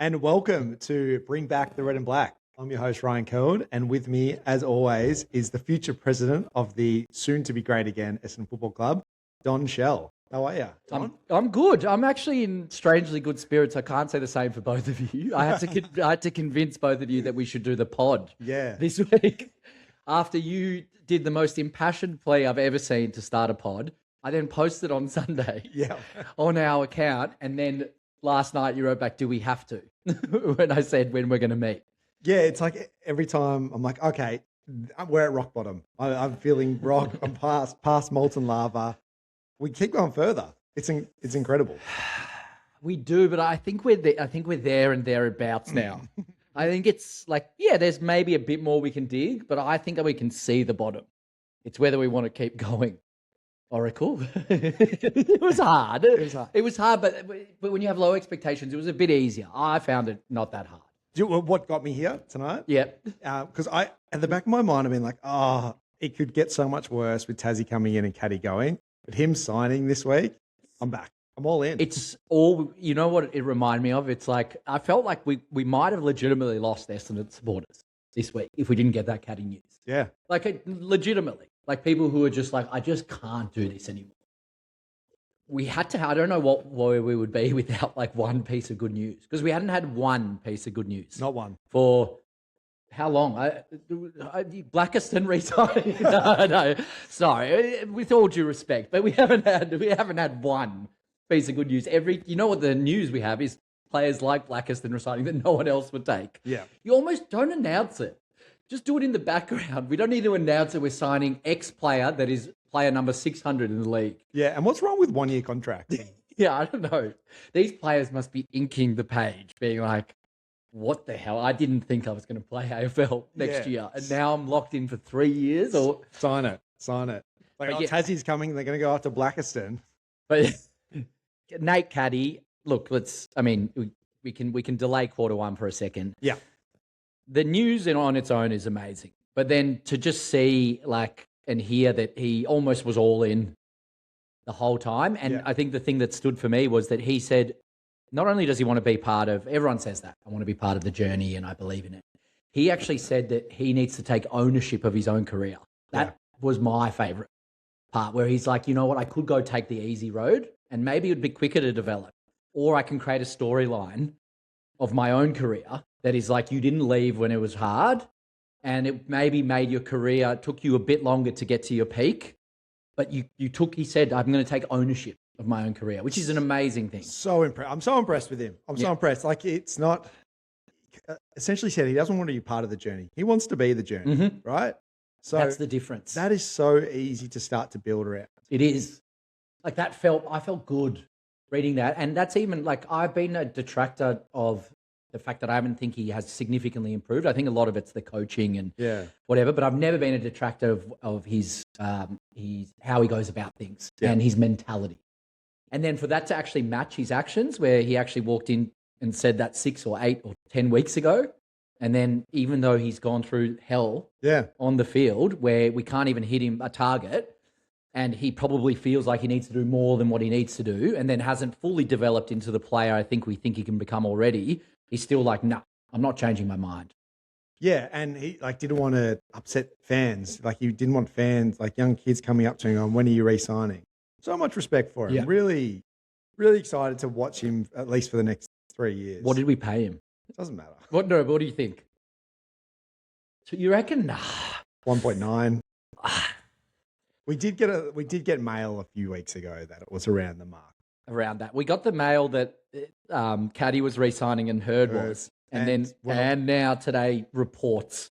And welcome to Bring Back the Red and Black. I'm your host, Ryan Code, and with me, as always, is the future president of the soon-to-be great again Essendon Football Club, Don Shell. How are you, Don? I'm good. I'm actually in strangely good spirits. I can't say the same for both of you. I had to convince both of you that we should do the pod this week. After you did the most impassioned plea I've ever seen to start a pod, I then posted on Sunday on our account, and then last night you wrote back, do we have to? When I said when we're going to meet. Yeah, it's like every time I'm like, okay, we're at rock bottom. I'm feeling rock. I'm past molten lava. We keep going further. It's incredible. We do, but I think we're there and thereabouts now. I think it's like, there's maybe a bit more we can dig, but I think that we can see the bottom. It's whether we want to keep going. Oracle. It was hard. It was hard, but when you have low expectations, it was a bit easier. I found it not that hard. What got me here tonight? Yep. Because at the back of my mind, I've been like, it could get so much worse with Tassie coming in and Caddy going. But him signing this week, I'm back. I'm all in. It's all, you know what it reminded me of? It's like, I felt like we might have legitimately lost Essendon supporters this week if we didn't get that Caddy news. Yeah. Like, legitimately. Like, people who are just like, I just can't do this anymore. We had to, I don't know where we would be without like one piece of good news, because we hadn't had one piece of good news. Not one. For how long? Blackiston retired. No, sorry. With all due respect, but we haven't had one piece of good news. You know what the news we have is players like Blackiston resigning that no one else would take. Yeah. You almost don't announce it. Just do it in the background. We don't need to announce that we're signing X player that is player number 600 in the league. Yeah, and what's wrong with 1 year contract? Yeah, I don't know. These players must be inking the page, being like, what the hell? I didn't think I was going to play AFL next year, and now I'm locked in for 3 years. Or sign it. Like, Tassie's coming. They're going to go after Blackiston. But Nate Caddy, look, we can delay quarter one for a second. Yeah. The news on its own is amazing, but then to just see and hear that he almost was all in the whole time. And I think the thing that stood for me was that he said, not only does he want to be part of, everyone says that, I want to be part of the journey and I believe in it. He actually said that he needs to take ownership of his own career. That was my favorite part, where he's like, you know what, I could go take the easy road and maybe it would be quicker to develop, or I can create a storyline of my own career that is like, you didn't leave when it was hard, and it maybe made your career, took you a bit longer to get to your peak, but he said, I'm going to take ownership of my own career, which is an amazing thing. I'm so impressed with him. I'm so impressed. Like, it's not, essentially said he doesn't want to be part of the journey. He wants to be the journey, right? So that's the difference. That is so easy to start to build around. It is. Like, I felt good reading that. And that's even like, I've been a detractor of the fact that I don't think he has significantly improved. I think a lot of it's the coaching and whatever, but I've never been a detractor of his how he goes about things and his mentality. And then for that to actually match his actions, where he actually walked in and said that 6 or 8 or 10 weeks ago, and then even though he's gone through hell on the field where we can't even hit him a target, and he probably feels like he needs to do more than what he needs to do, and then hasn't fully developed into the player I think we think he can become already, he's still like, no, I'm not changing my mind. Yeah, and he didn't want to upset fans. Like, he didn't want fans, like young kids coming up to him on, when are you re-signing? So much respect for him. Yeah. Really, really excited to watch him at least for the next 3 years. What did we pay him? It doesn't matter. What do you think? So you reckon? 1.9. We did get mail a few weeks ago that it was around the mark. Around that, we got the mail that Caddy was re-signing and Hurd was, and now today reports,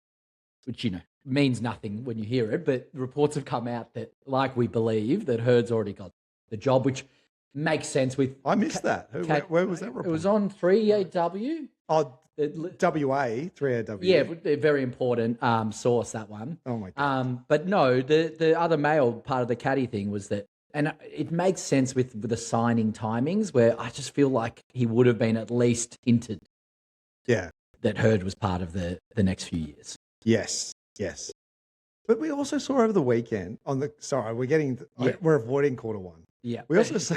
which means nothing when you hear it, but reports have come out that, like, we believe that Hurd's already got the job, which makes sense with. I missed that. Where was that report? It was on 3AW. Oh, WA, 3AW. Yeah, a very important source, that one. Oh my God. But no, the other mail part of the Caddy thing was that, and it makes sense with the signing timings, where I just feel like he would have been at least hinted that Hurd was part of the next few years. Yes. But we also saw over the weekend we're avoiding quarter one. Yeah. We also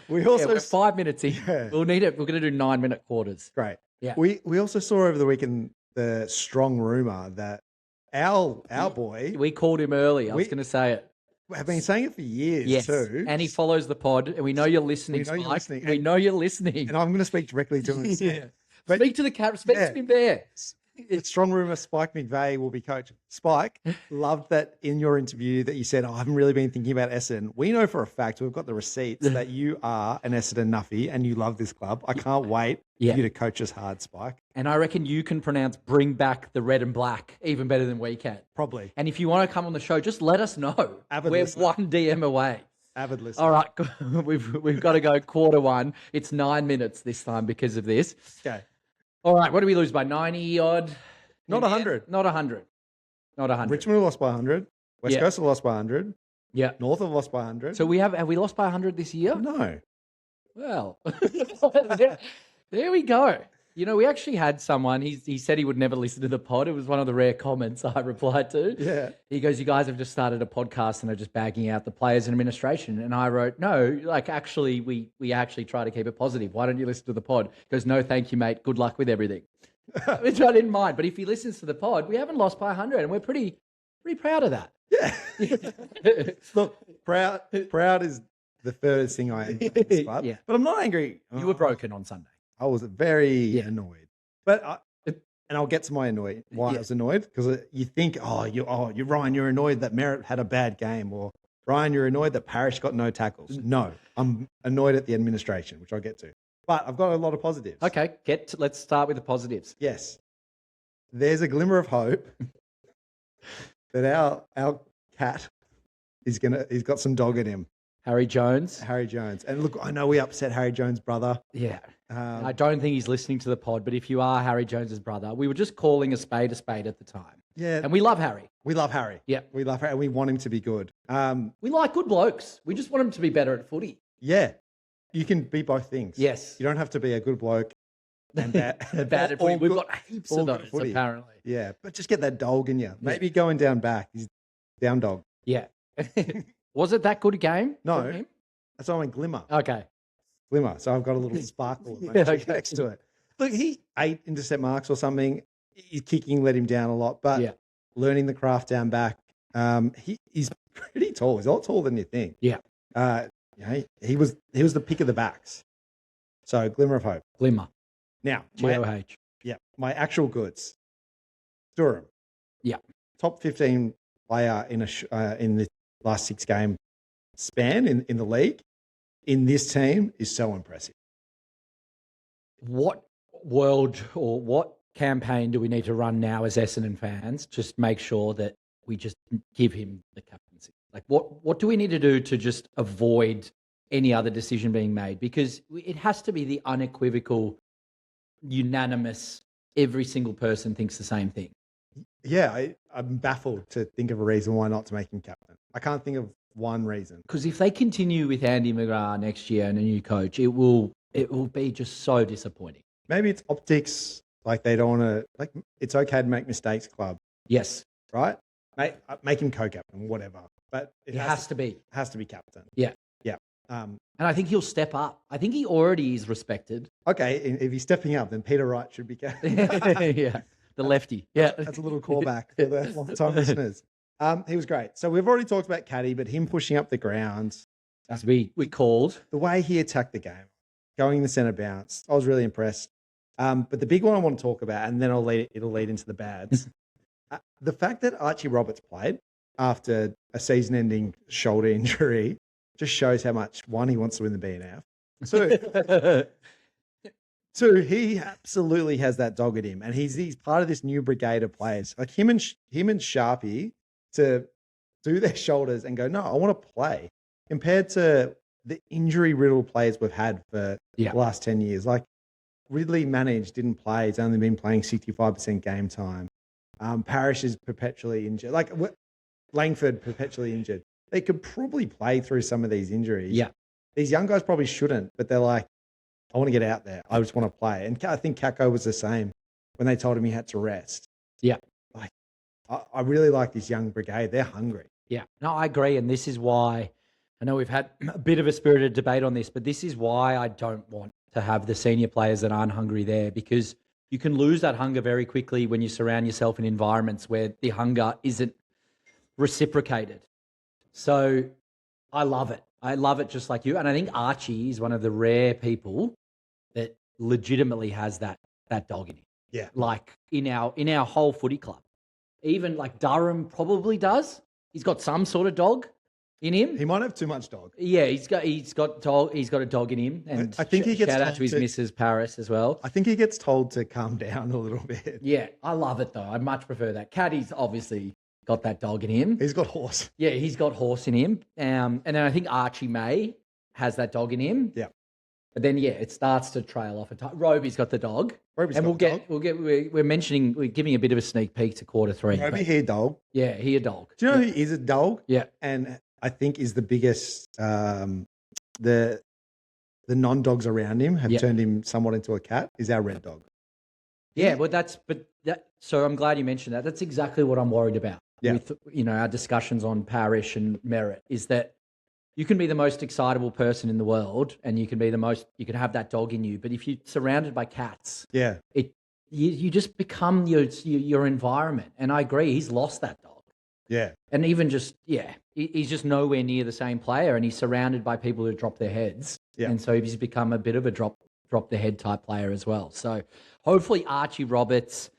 we're 5 minutes in. Yeah. We'll need it. We're going to do 9-minute quarters. Great. Yeah. We also saw over the weekend the strong rumor that our boy, We called him early. I was going to say it. have been saying it for years too. And he follows the pod, and we know you're listening. We know you're listening. And I'm going to speak directly to him. Yeah. Speak to the camera. Speak to him there. It's strong rumor Spike McVeigh will be coach. Spike, loved that in your interview that you said, I haven't really been thinking about Essendon. We know for a fact, we've got the receipts that you are an Essendon nuffy and you love this club. I can't wait for you to coach us hard, Spike. And I reckon you can pronounce bring back the red and black even better than we can. Probably. And if you want to come on the show, just let us know. Avid We're listener. one DM away. Avid listener. All right. We've got to go quarter one. It's 9 minutes this time because of this. Okay. All right. What do we lose by? 90 odd? Not 100. Not 100. Not 100. Richmond lost by 100. West Coast have lost by 100. Yeah. North have lost by 100. So have we lost by 100 this year? No. Well, there we go. You know, we actually had someone, he said he would never listen to the pod. It was one of the rare comments I replied to. Yeah. He goes, you guys have just started a podcast and are just bagging out the players and administration. And I wrote, no, like actually we actually try to keep it positive. Why don't you listen to the pod? He goes, no, thank you, mate. Good luck with everything. Which I didn't mind. But if he listens to the pod, we haven't lost by 100 and we're pretty proud of that. Yeah. Look, proud is the furthest thing I am in this club. Yeah. But I'm not angry. You were broken on Sunday. I was very annoyed. But and I'll get to my why I was annoyed, because you think, you're Ryan, you're annoyed that Merritt had a bad game, or Ryan, you're annoyed that Parrish got no tackles. No, I'm annoyed at the administration, which I'll get to. But I've got a lot of positives. Okay, let's start with the positives. Yes. There's a glimmer of hope that our cat he's got some dog in him. Harry Jones. And look, I know we upset Harry Jones' brother. Yeah. I don't think he's listening to the pod, but if you are Harry Jones's brother, we were just calling a spade at the time. Yeah. And we love Harry. We love Harry. Yeah. We love Harry. We want him to be good. We like good blokes. We just want him to be better at footy. Yeah. You can be both things. Yes. You don't have to be a good bloke and bad at footy. We've got heaps of those, apparently. Yeah. But just get that dog in you. Maybe going down back. He's down dog. Yeah. Was it that good a game? No. That's why I went glimmer. Okay. Glimmer. So I've got a little sparkle next to it. Look, he 8 intercept marks or something. His kicking let him down a lot, but learning the craft down back. He's pretty tall. He's a lot taller than you think. Yeah. He was the pick of the backs. So glimmer of hope. Glimmer. Now, GOH. My actual goods. Durham. Yeah. Top 15 player in the last 6 game span in the league. In this team is so impressive. What world or what campaign do we need to run now as Essendon fans? Just make sure that we just give him the captaincy. Like what do we need to do to just avoid any other decision being made? Because it has to be the unequivocal, unanimous, every single person thinks the same thing. Yeah, I'm baffled to think of a reason why not to make him captain. I can't think of one reason. Because if they continue with Andy McGrath next year and a new coach, it will be just so disappointing. Maybe it's optics. Like they don't want to. Like it's okay to make mistakes, club. Yes. Right. Make him co-captain, whatever. But it has to be captain. Yeah. Yeah. And I think he'll step up. I think he already is respected. Okay, if he's stepping up, then Peter Wright should be captain. Yeah. The lefty. Yeah. That's a little callback for the long-time listeners. He was great. So we've already talked about Caddy, but him pushing up the grounds. As we called. The way he attacked the game, going the centre bounce, I was really impressed. But the big one I want to talk about, and then it'll lead into the bads. The fact that Archie Roberts played after a season-ending shoulder injury just shows how much, one, he wants to win the BNF. Two, he absolutely has that dog at him, and he's part of this new brigade of players. Like him and Sharpie to do their shoulders and go, no, I want to play. Compared to the injury-riddled players we've had for the last 10 years. Like Ridley didn't play. He's only been playing 65% game time. Parrish is perpetually injured. Like Langford perpetually injured. They could probably play through some of these injuries. Yeah. These young guys probably shouldn't, but they're like, I want to get out there. I just want to play. And I think Kako was the same when they told him he had to rest. Yeah. Like, I really like this young brigade. They're hungry. Yeah. No, I agree. And this is why I know we've had a bit of a spirited debate on this, but this is why I don't want to have the senior players that aren't hungry there, because you can lose that hunger very quickly when you surround yourself in environments where the hunger isn't reciprocated. So I love it. I love it just like you. And I think Archie is one of the rare people that legitimately has that dog in him. Yeah. Like in our whole footy club. Even like Durham probably does. He's got some sort of dog in him. He might have too much dog. Yeah, he's got a dog in him. And I think he gets shout out to his Mrs. Paris as well. I think he gets told to calm down a little bit. Yeah, I love it though. I much prefer that. Caddy's obviously got that dog in him. He's got horse. Yeah, he's got horse in him. And then I think Archie May has that dog in him. Yeah. But then it starts to trail off. Roby's got the dog. We're giving a bit of a sneak peek to quarter 3. Roby, he a dog. Yeah, he a dog. Do you know who is a dog? Yeah. And I think is the biggest, the non-dogs around him have turned him somewhat into a cat, is our red dog. Yeah, so I'm glad you mentioned that. That's exactly what I'm worried about with, our discussions on Parish and Merritt, is that you can be the most excitable person in the world and you can have that dog in you. But if you're surrounded by cats, you just become your environment. And I agree, he's lost that dog. Yeah. And even he's just nowhere near the same player, and he's surrounded by people who drop their heads. Yeah. And so he's become a bit of a drop the head type player as well. So hopefully Archie Roberts,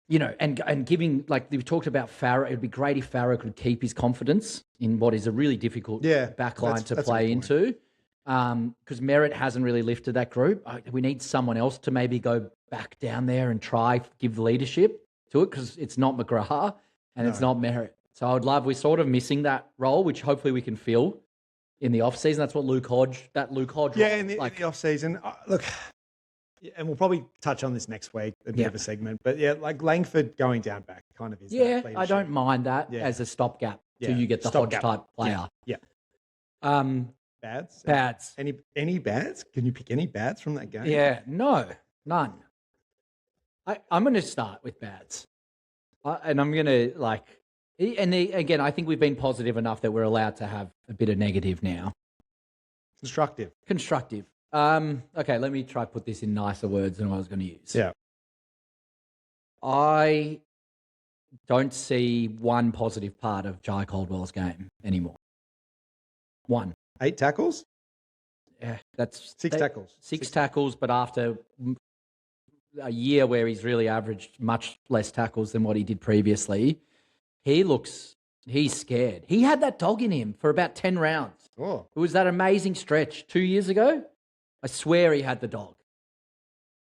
and giving, like we talked about Farah, it'd be great if Farah could keep his confidence in what is a really difficult backline to play into. Because Merritt hasn't really lifted that group. We need someone else to maybe go back down there and try give leadership to it, because it's not McGrath and it's not Merritt. So we're sort of missing that role, which hopefully we can fill in the off season. That's what Luke Hodge. Yeah, in the off season. Look, and we'll probably touch on this next week, a bit of a segment. But like Langford going down back kind of is. Yeah, I don't mind that as a stopgap till you get the Hodge type player. Yeah. Bads. Any bads? Can you pick any bads from that game? Yeah, no, none. I'm going to start with bads, and I'm going to again, I think we've been positive enough that we're allowed to have a bit of negative now. Constructive. Okay, let me try to put this in nicer words than I was going to use. Yeah. I don't see one positive part of Jai Caldwell's game anymore. One. 8 tackles? Yeah, that's... 6 tackles. Six tackles, but after a year where he's really averaged much less tackles than what he did previously, he's scared. He had that dog in him for about 10 rounds. Oh. It was that amazing stretch 2 years ago. I swear he had the dog.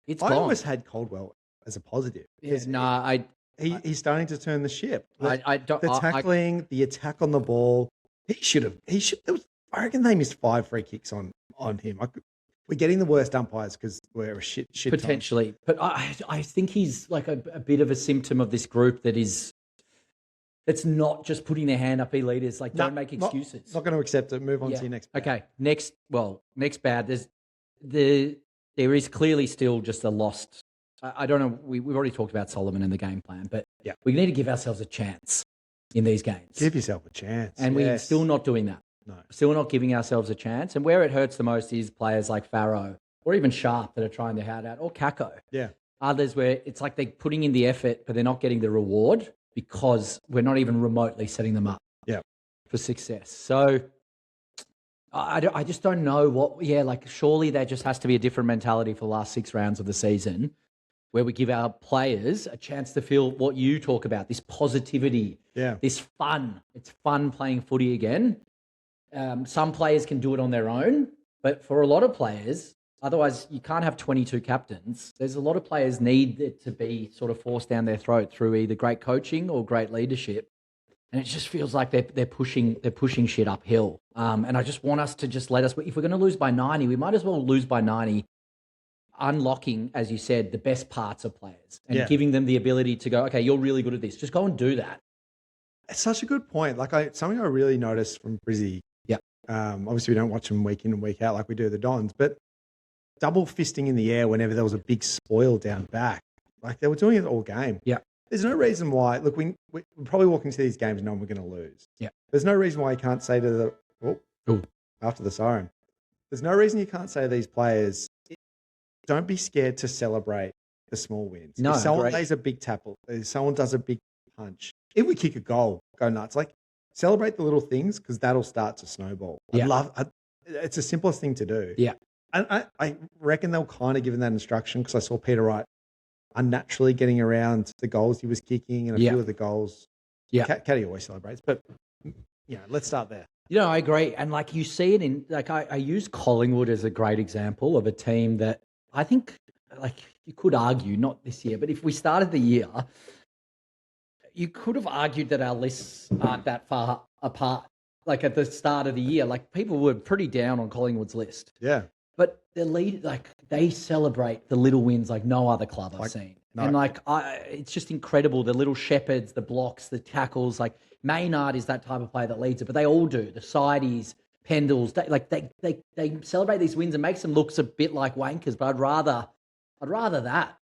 It's gone. I always had Caldwell as a positive. He's starting to turn the ship. The tackling, the attack on the ball. He should. I reckon they missed 5 free kicks on him. We're getting the worst umpires because we're a shit potentially. But I think he's like a bit of a symptom of this group that's not just putting their hand up, be leaders. Like, don't make excuses. Not going to accept it. Move on to your next bad. Okay, next bad. There is clearly still just a lost. I don't know. We've already talked about Solomon and the game plan, but we need to give ourselves a chance in these games. Give yourself a chance. And we're still not doing that. No. Still not giving ourselves a chance. And where it hurts the most is players like Farrow or even Sharp that are trying their hand out, or Kako. Yeah. Others where it's like they're putting in the effort, but they're not getting the reward because we're not even remotely setting them up for success. So I just don't know surely there just has to be a different mentality for the last 6 rounds of the season where we give our players a chance to feel what you talk about, this positivity, this fun. It's fun playing footy again. Some players can do it on their own, but for a lot of players, otherwise you can't have 22 captains. There's a lot of players need it to be sort of forced down their throat through either great coaching or great leadership. And it just feels like they're pushing shit uphill. And I just want us to just if we're going to lose by 90, we might as well lose by 90, unlocking, as you said, the best parts of players and giving them the ability to go, okay, you're really good at this. Just go and do that. It's such a good point. Something I really noticed from Brizzy. Obviously, we don't watch them week in and week out like we do the Dons, but double fisting in the air whenever there was a big spoil down back. Like, they were doing it all game. Yeah. There's no reason why. Look, we're probably walking into these games knowing we're going to lose. Yeah. There's no reason why you can't say to Ooh. After the siren. There's no reason you can't say to these players, don't be scared to celebrate the small wins. No, if someone great. plays a big tackle, if someone does a big punch, if we kick a goal, go nuts. Like, celebrate the little things because that'll start to snowball. It's the simplest thing to do. Yeah. And I reckon they'll kind of given that instruction because I saw Peter Wright unnaturally getting around the goals he was kicking and a few of the goals. Yeah. Caddy always celebrates. But, let's start there. I agree. And like you see it in, like I use Collingwood as a great example of a team that I think, like you could argue, not this year, but if we started the year, you could have argued that our lists aren't that far apart. Like at the start of the year, like people were pretty down on Collingwood's list. Yeah. But the lead, like they celebrate the little wins like no other club I've seen. No. And it's just incredible. The little shepherds, the blocks, the tackles, like Maynard is that type of player that leads it, but they all do. The Sideys, Pendles, they celebrate these wins and makes them look a bit like wankers. But I'd rather that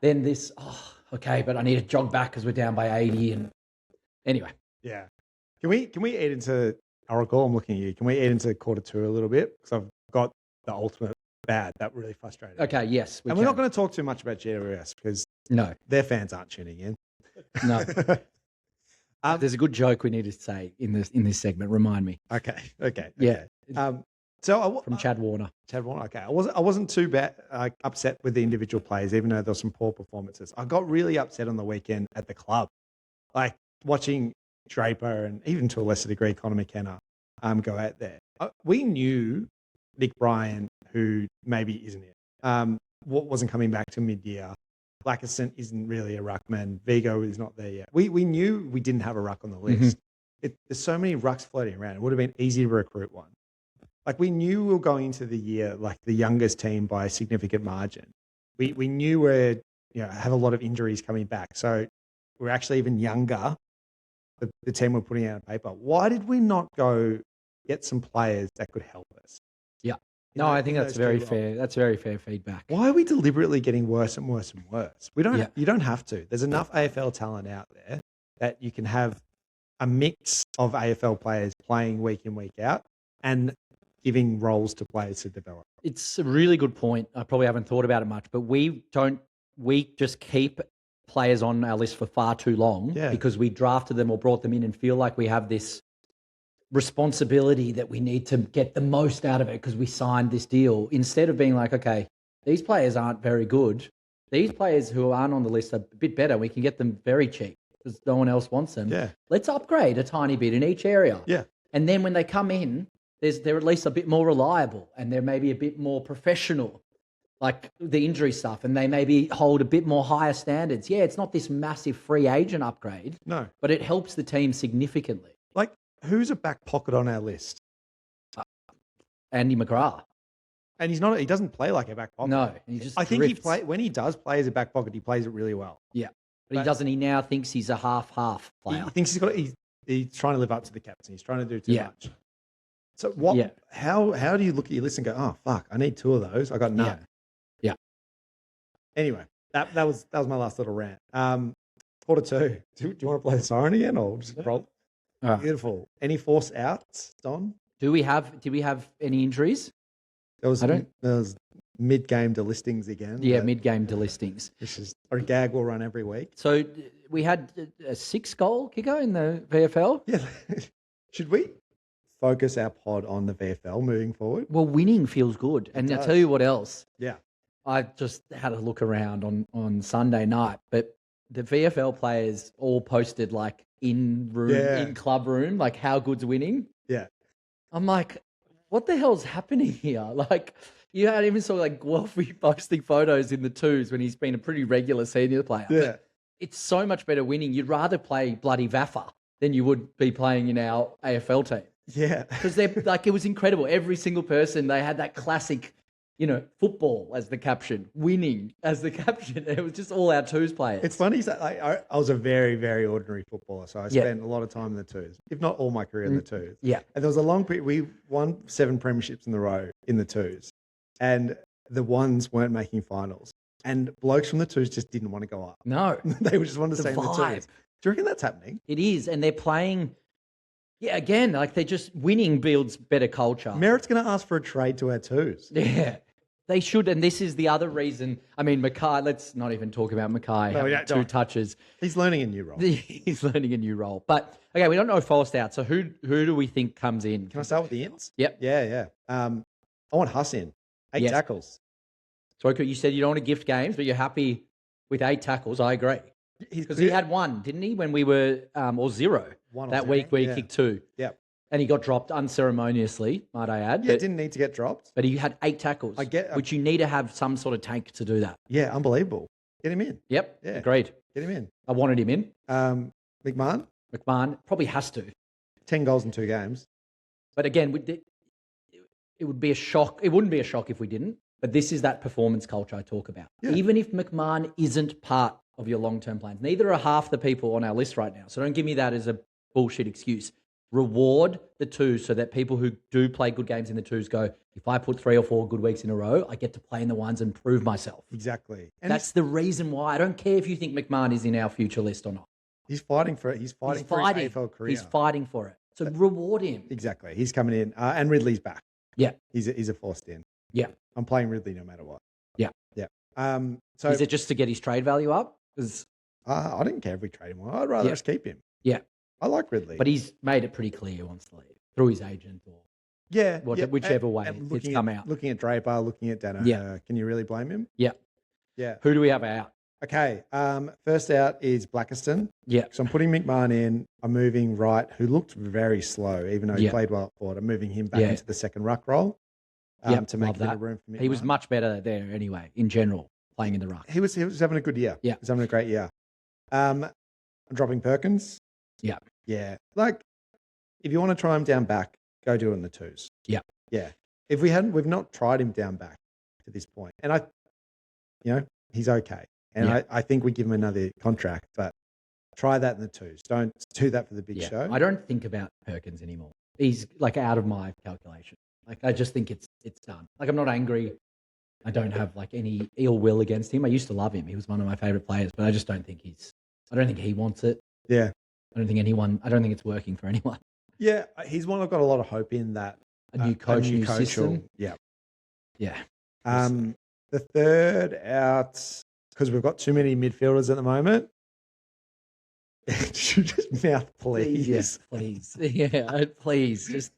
than this. Oh, okay, but I need to jog back because we're down by 80. And anyway, yeah. Can we eat into Oracle? I'm looking at you. Can we eat into quarter two a little bit? Because I've got the ultimate bad that really frustrated me. Okay, yes, we're not going to talk too much about GWS because their fans aren't tuning in. No. There's a good joke we need to say in this segment. Remind me. Okay. Yeah. From Chad Warner. Okay. I wasn't too bad upset with the individual players, even though there were some poor performances. I got really upset on the weekend at the club, like watching Draper and even to a lesser degree Conor McKenna go out there. We knew Nick Bryan, who maybe isn't it, wasn't coming back to mid-year. Blackerson isn't really a ruckman. Vigo is not there yet. We knew we didn't have a ruck on the list. There's so many rucks floating around. It would have been easy to recruit one. Like we knew we were going into the year like the youngest team by a significant margin. We knew we'd have a lot of injuries coming back. So we're actually even younger. The team we're putting out on paper. Why did we not go get some players that could help us? Yeah. No, I think that's very fair. That's very fair feedback. Why are we deliberately getting worse and worse and worse? We don't. You don't have to. There's enough AFL talent out there that you can have a mix of AFL players playing week in, week out, and giving roles to players to develop. It's a really good point. I probably haven't thought about it much, but we just keep players on our list for far too long because we drafted them or brought them in and feel like we have this responsibility that we need to get the most out of it because we signed this deal, instead of being like, okay, these players aren't very good. These players who aren't on the list are a bit better. We can get them very cheap because no one else wants them. Yeah. Let's upgrade a tiny bit in each area. Yeah. And then when they come in, they're at least a bit more reliable and they're maybe a bit more professional, like the injury stuff, and they maybe hold a bit more higher standards. Yeah, it's not this massive free agent upgrade. No. But it helps the team significantly. Like, who's a back pocket on our list? Andy McGrath. And he doesn't play like a back pocket. No, he just I think when he does play as a back pocket, he plays it really well. Yeah. But he now thinks he's a half player. He thinks he's trying to live up to the captain. He's trying to do too much. So what? Yeah. How do you look at your list and go, oh fuck, I need two of those. I got none. Yeah. Anyway, that was my last little rant. Quarter two. Do you want to play the siren again or just roll? Beautiful. Any force outs, Don? Did we have any injuries? There was mid-game delistings again. Yeah, mid-game delistings. Which is a gag we'll run every week. So we had a 6-goal kicker in the VFL. Yeah. Should we focus our pod on the VFL moving forward? Well, winning feels good. And I'll tell you what else. Yeah. I just had a look around on Sunday night, but the VFL players all posted like in club room, like how good's winning. Yeah. I'm like, what the hell's happening here? Like, you had even saw like Guelphy posting photos in the twos when he's been a pretty regular senior player. Yeah. But it's so much better winning. You'd rather play bloody Vaffa than you would be playing in our AFL team. Yeah. Because they're like, it was incredible. Every single person, they had that classic, football as the caption, winning as the caption. It was just all our twos players. It's funny. I was a very, very ordinary footballer, so I spent a lot of time in the twos, if not all my career in the twos. Yeah. And there was a long period. We won 7 premierships in a row in the twos, and the ones weren't making finals. And blokes from the twos just didn't want to go up. No. They just wanted to stay in the twos. Do you reckon that's happening? It is, and they're playing. Yeah, again, like they're just winning builds better culture. Merritt's going to ask for a trade to our twos. Yeah, they should. And this is the other reason. I mean, Mackay, let's not even talk about Mackay having 2 touches. He's learning a new role. He's learning a new role. But, okay, we don't know Forrest out. So who do we think comes in? Can I start with the ins? Yep. Yeah. I want Huss in. 8 tackles. So you said you don't want to gift games, but you're happy with 8 tackles. I agree. Because he had 1, didn't he, when we were, or 0 that week where he kicked 2. Yep. And he got dropped unceremoniously, might I add. Yeah, didn't need to get dropped. But he had 8 tackles, which you need to have some sort of tank to do that. Yeah, unbelievable. Get him in. Yep, yeah. Agreed. Get him in. I wanted him in. McMahon probably has to. 10 goals in 2 games. But again, it would be a shock. It wouldn't be a shock if we didn't. But this is that performance culture I talk about. Yeah. Even if McMahon isn't part of your long-term plans, neither are half the people on our list right now. So don't give me that as a bullshit excuse. Reward the 2s so that people who do play good games in the 2s go, if I put 3 or 4 good weeks in a row, I get to play in the 1s and prove myself. Exactly. And that's the reason why. I don't care if you think McMahon is in our future list or not. He's fighting for it. He's fighting for his AFL career. He's fighting for it. So reward him. Exactly. He's coming in. And Ridley's back. Yeah. He's a forced in. Yeah. I'm playing Ridley no matter what. Yeah. Yeah. So is it just to get his trade value up? I didn't care if we trade him. I'd rather just keep him. Yeah. I like Ridley. But he's made it pretty clear he wants to leave through his agent or whichever way it's come out. Looking at Draper, looking at Dano. Yeah. Can you really blame him? Yeah. Yeah. Who do we have out? Okay. First out is Blackiston. Yeah. So I'm putting McMahon in. I'm moving Wright, who looked very slow, even though he played well at forward. I'm moving him back into the second ruck role to make a bit of room for McMahon. He was much better there anyway, in general, playing in the ruck. He was having a good year. Yeah. He was having a great year. I'm dropping Perkins. Yeah. Yeah. Like, if you want to try him down back, go do it in the 2s. Yeah. Yeah. If we've not tried him down back to this point. And he's okay. And I think we give him another contract, but try that in the 2s. Don't do that for the big show. I don't think about Perkins anymore. He's like out of my calculation. Like, I just think it's done. Like, I'm not angry. I don't have like any ill will against him. I used to love him. He was one of my favorite players, but I just don't think I don't think he wants it. Yeah. I don't think it's working for anyone. Yeah. He's one I've got a lot of hope in that. A new coach, new system. Yeah. Yeah. The third out, because we've got too many midfielders at the moment. Just mouth, please. Yes, please. Yeah, please. Just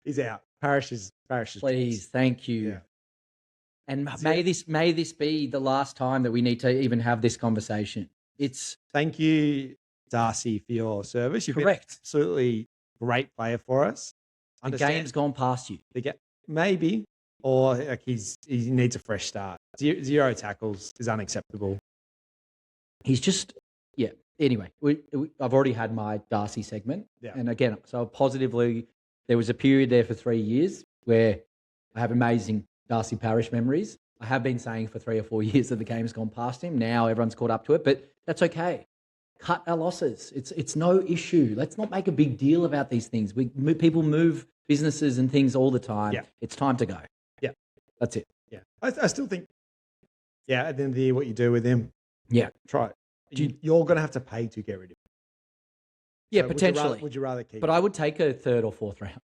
he's out. Parrish is please. Thank you. Yeah. And may this be the last time that we need to even have this conversation. Thank you, Darcy, for your service. You've been absolutely great player for us. The game's gone past you. Maybe, or like he needs a fresh start. 0 tackles is unacceptable. He's just Anyway, I've already had my Darcy segment, and again, so positively, there was a period there for 3 years where I have amazing Darcy Parish memories. I have been saying for 3 or 4 years that the game's gone past him. Now everyone's caught up to it, but that's okay. Cut our losses. It's no issue. Let's not make a big deal about these things. People move businesses and things all the time. Yeah. It's time to go. Yeah. That's it. Yeah. I still think, at the end of the year, what you do with him, try it. You're going to have to pay to get rid of him. Yeah, so potentially. Would you rather keep But I would take a 3rd or 4th round.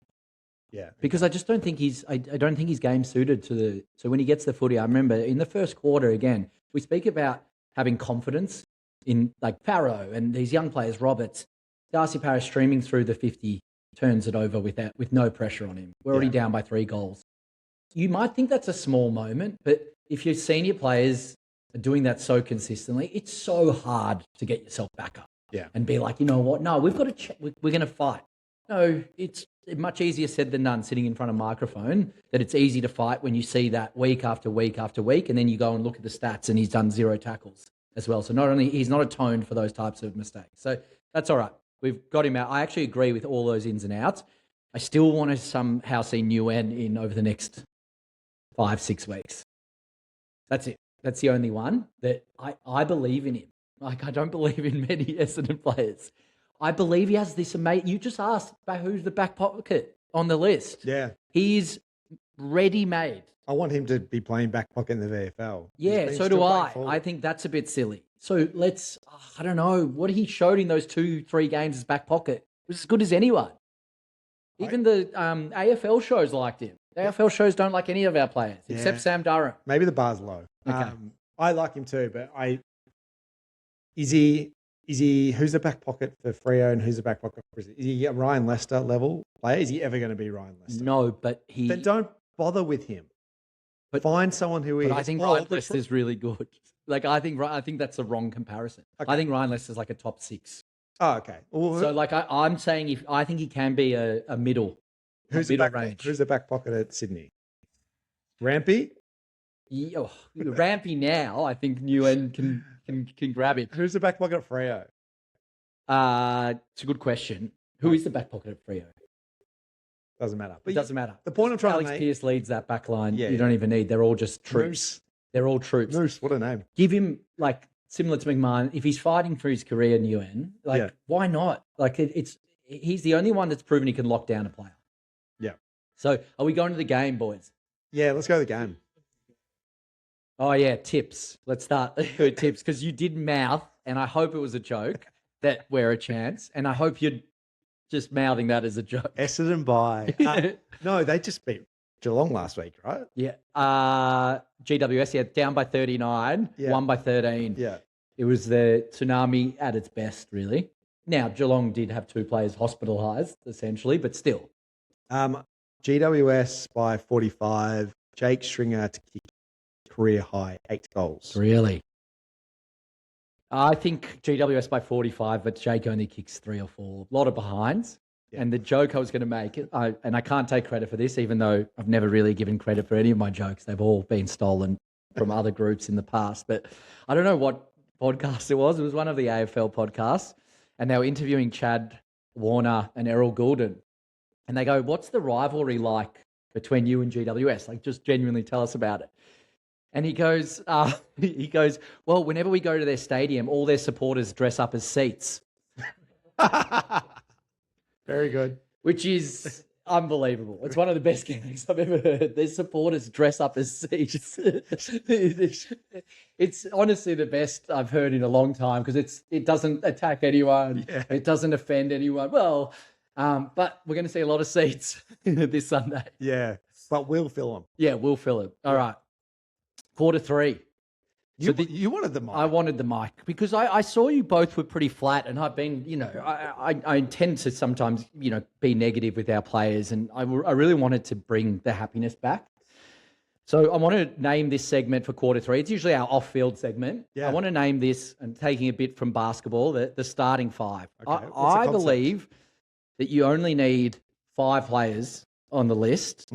Yeah. Because I just don't think I don't think his game's suited to so when he gets the footy, I remember in the first quarter again, we speak about having confidence in like Farrow and these young players, Roberts, Darcy Parish streaming through the 50, turns it over with no pressure on him. We're already down by 3 goals. You might think that's a small moment, but if your senior players are doing that so consistently, it's so hard to get yourself back up. Yeah. And be like, you know what? No, we've got to we're going to fight. No, it's much easier said than done sitting in front of a microphone, that it's easy to fight when you see that week after week after week, and then you go and look at the stats and he's done 0 tackles as well. So not only he's not atoned for those types of mistakes. So that's all right. We've got him out. I actually agree with all those ins and outs. I still want to somehow see Nguyen in over the next 5-6 weeks. That's it. That's the only one that I believe in him. Like, I don't believe in many Essendon players. I believe he has this amazing... You just asked about who's the back pocket on the list. Yeah. He's ready-made. I want him to be playing back pocket in the VFL. Yeah, so do I. I think that's a bit silly. So let's... I don't know. What he showed in those 2-3 games as back pocket was as good as anyone. Even the AFL shows liked him. The AFL shows don't like any of our players except Sam Durham. Maybe the bar's low. Okay. I like him too, but is he who's the back pocket for Freo and who's the back pocket for Brisbane? Is he a Ryan Lester level player? Is he ever going to be Ryan Lester? No, but Then don't bother with him. But find someone who is. But I think Ryan Lester's really good. Like I think that's a wrong comparison. Okay. I think Ryan Lester's like a top 6. Oh, okay. Well, so like I'm saying, I think he can be a middle. Who's the back range? Who's the back pocket at Sydney? Rampy. Rampy now. I think Nguyen can grab it. Who's the back pocket at Freo? It's a good question. Who is the back pocket at Freo? Doesn't matter. It doesn't matter. The point I'm trying to make. Alex Pearce leads that back line. Yeah, you don't even need. They're all just troops. Moose. They're all troops. Moose, what a name. Give him like similar to McMahon. If he's fighting for his career, Nguyen, why not? Like he's the only one that's proven he can lock down a player. Yeah. So are we going to the game, boys? Yeah, let's go to the game. Oh yeah, tips. Let's start with tips because you did mouth, and I hope it was a joke that we're a chance, and I hope you're just mouthing that as a joke. Essendon by. No, they just beat Geelong last week, right? Yeah. GWS, down by 39, won by 13. Yeah. It was the tsunami at its best, really. Now, Geelong did have 2 players hospitalised, essentially, but still. GWS by 45. Jake Stringer to kick career high 8 goals. Really? I think GWS by 45, but Jake only kicks 3 or 4. A lot of behinds. Yeah. And the joke I was going to make, and I can't take credit for this, even though I've never really given credit for any of my jokes. They've all been stolen from other groups in the past. But I don't know what podcast it was. It was one of the AFL podcasts. And they were interviewing Chad Warner and Errol Goulden. And they go, what's the rivalry like between you and GWS? Like, just genuinely tell us about it. And he goes, well, whenever we go to their stadium, all their supporters dress up as seats. Very good. Which is unbelievable. It's one of the best gags I've ever heard. Their supporters dress up as seats. It's honestly the best I've heard in a long time because it doesn't attack anyone. Yeah. It doesn't offend anyone. Well, but we're going to see a lot of seats this Sunday. Yeah, but we'll fill them. Yeah, we'll fill it. All right. Quarter 3. You wanted the mic. I wanted the mic because I saw you both were pretty flat, and I've been, I tend to sometimes, be negative with our players, and I really wanted to bring the happiness back. So I want to name this segment for quarter 3. It's usually our off-field segment. Yeah. I want to name this, and taking a bit from basketball, the starting 5. Okay. I believe that you only need 5 players on the list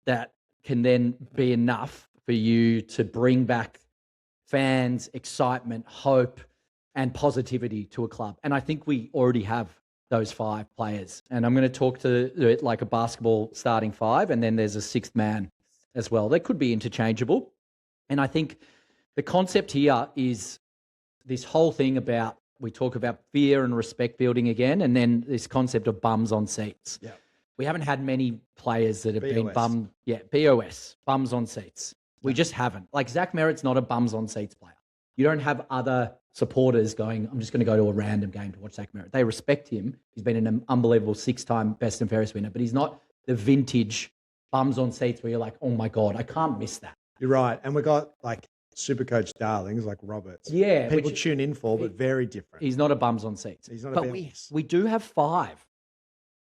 that can then be enough for you to bring back fans, excitement, hope, and positivity to a club. And I think we already have those 5 players. And I'm going to talk to it like a basketball starting 5, and then there's a 6th man as well. They could be interchangeable. And I think the concept here is this whole thing about, we talk about fear and respect building again, and then this concept of bums on seats. Yeah. We haven't had many players that have been bummed. Yeah, BOS, bums on seats. We just haven't. Like, Zach Merritt's not a bums on seats player. You don't have other supporters going, I'm just going to go to a random game to watch Zach Merritt. They respect him. He's been an unbelievable 6-time best and fairest winner, but he's not the vintage bums on seats where you're like, oh my God, I can't miss that. You're right. And we got like super coach darlings like Roberts. Yeah. People tune in for, but very different. He's not a bums on seats. He's not but we do have 5.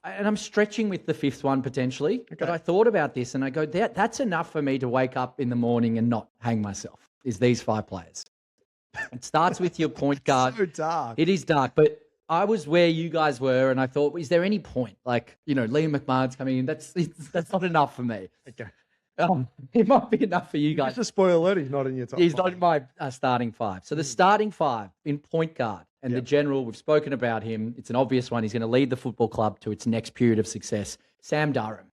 And I'm stretching with the 5th one potentially, but I thought about this and I go, that's enough for me to wake up in the morning and not hang myself, is these 5 players. It starts with your point guard. So dark. It is dark, but I was where you guys were and I thought, is there any point? Like, Liam McMahon's coming in. That's not enough for me. Okay. It might be enough for you guys. Just a spoiler alert, he's not in your top 5. He's not in my starting 5. So the starting 5 in point guard. And the general, we've spoken about him. It's an obvious one. He's going to lead the football club to its next period of success. Sam Durham.